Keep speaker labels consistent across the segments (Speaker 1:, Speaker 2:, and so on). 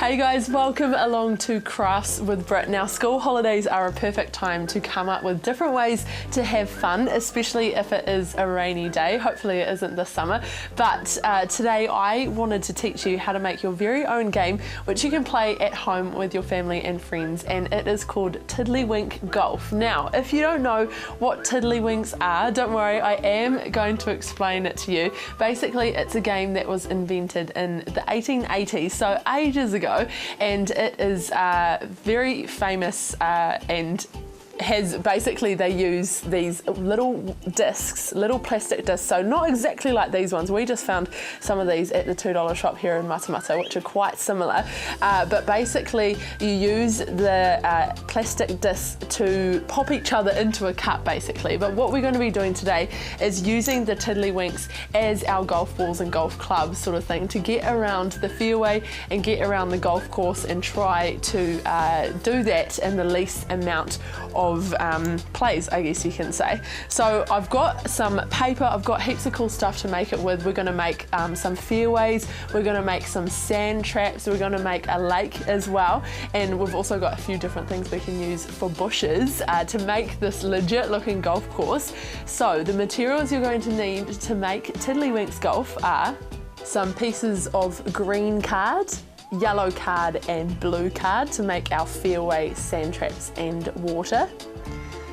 Speaker 1: Hey guys, welcome along to Crafts with Brit. Now, school holidays are a perfect time to come up with different ways to have fun, especially if it is a rainy day. Hopefully it isn't this summer, but today I wanted to teach you how to make your very own game, which you can play at home with your family and friends, and it is called Tiddlywink Golf. Now, if you don't know what Tiddlywinks are, don't worry, I am going to explain it to you. Basically, it's a game that was invented in the 1880s, so ages ago, and it is very famous and has basically, they use these little discs, little plastic discs, so not exactly like these ones. We just found some of these at the $2 shop here in Matamata, which are quite similar, but basically you use the plastic discs to pop each other into a cup basically. But what we're going to be doing today is using the Tiddlywinks as our golf balls and golf clubs sort of thing to get around the fairway and get around the golf course and try to do that in the least amount of plays, I guess you can say. So I've got some paper, I've got heaps of cool stuff to make it with. We're going to make some fairways, we're going to make some sand traps, we're going to make a lake as well, and we've also got a few different things we can use for bushes to make this legit looking golf course. So the materials you're going to need to make Tiddlywinks Golf are some pieces of green card, yellow card and blue card to make our fairway sand traps and water.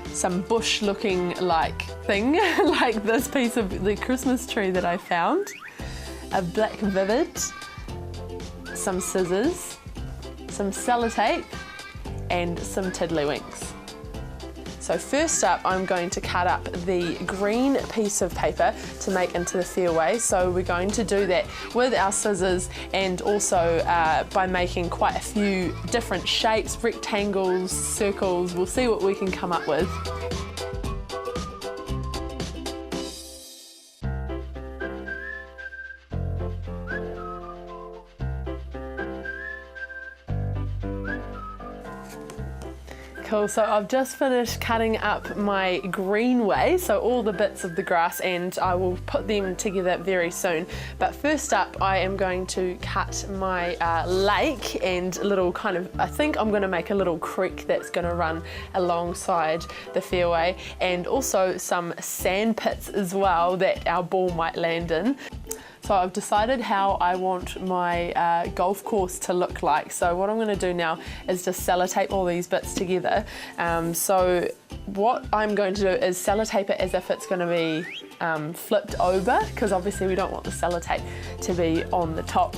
Speaker 1: Some bush looking like thing, like this piece of the Christmas tree that I found. A black vivid, some scissors, some sellotape and some Tiddlywinks. So first up, I'm going to cut up the green piece of paper to make into the fairway. So we're going to do that with our scissors and also by making quite a few different shapes, rectangles, circles. We'll see what we can come up with. Cool, so I've just finished cutting up my greenway, so all the bits of the grass, and I will put them together very soon. But first up, I am going to cut my lake and little kind of, I think I'm going to make a little creek that's going to run alongside the fairway, and also some sand pits as well that our ball might land in. So I've decided how I want my golf course to look like. So what I'm going to do now is just sellotape all these bits together. So what I'm going to do is sellotape it as if it's going to be flipped over, because obviously we don't want the sellotape to be on the top.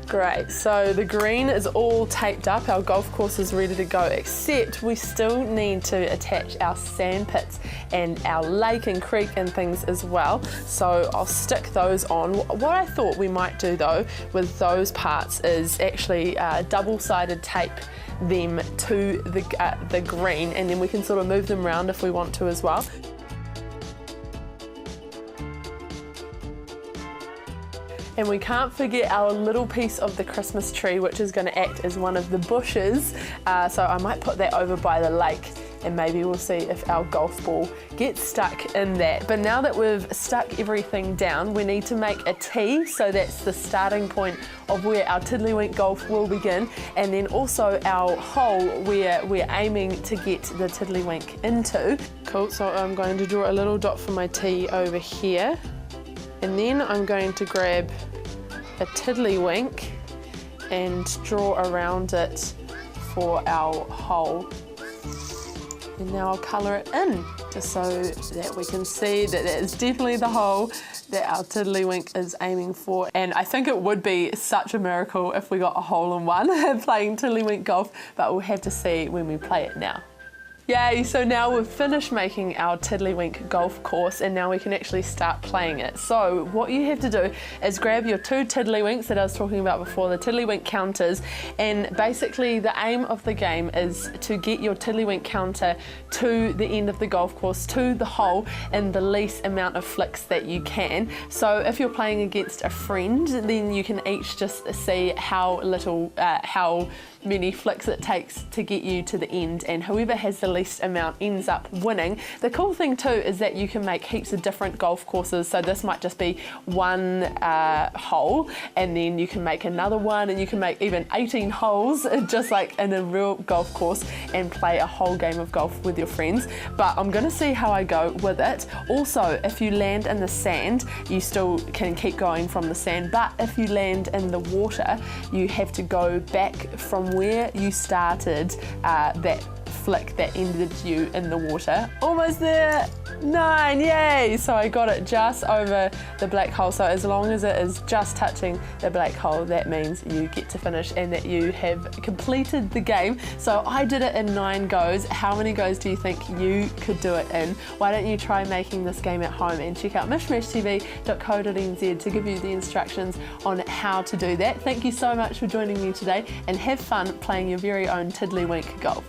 Speaker 1: Great, so the green is all taped up, our golf course is ready to go, except we still need to attach our sand pits and our lake and creek and things as well. So I'll stick those on. What I thought we might do though with those parts is actually double-sided tape them to the green, and then we can sort of move them around if we want to as well. And we can't forget our little piece of the Christmas tree, which is going to act as one of the bushes. So I might put that over by the lake, and maybe we'll see if our golf ball gets stuck in that. But now that we've stuck everything down, we need to make a tee, so that's the starting point of where our Tiddlywink Golf will begin, and then also our hole where we're aiming to get the Tiddlywink into. Cool, so I'm going to draw a little dot for my tee over here, and then I'm going to grab a Tiddlywink and draw around it for our hole. And now I'll colour it in, just so that we can see that that is definitely the hole that our Tiddlywink is aiming for. And I think it would be such a miracle if we got a hole-in-one playing Tiddlywink Golf, but we'll have to see when we play it now. Yay, so now we've finished making our Tiddlywink golf course, and now we can actually start playing it. So what you have to do is grab your two Tiddlywinks that I was talking about before, the Tiddlywink counters, and basically the aim of the game is to get your Tiddlywink counter to the end of the golf course, to the hole, in the least amount of flicks that you can. So if you're playing against a friend, then you can each just see how little, how many flicks it takes to get you to the end, and whoever has the least amount ends up winning. The cool thing too is that you can make heaps of different golf courses, so this might just be one hole, and then you can make another one, and you can make even 18 holes just like in a real golf course and play a whole game of golf with your friends. But I'm going to see how I go with it. Also, if you land in the sand, you still can keep going from the sand, but if you land in the water, you have to go back from where you started that flick that ended you in the water. Almost there. 9, yay! So I got it just over the black hole. So as long as it is just touching the black hole, that means you get to finish and that you have completed the game. So I did it in 9 goes. How many goes do you think you could do it in? Why don't you try making this game at home and check out mishmashtv.co.nz to give you the instructions on how to do that. Thank you so much for joining me today, and have fun playing your very own Tiddlywink Golf.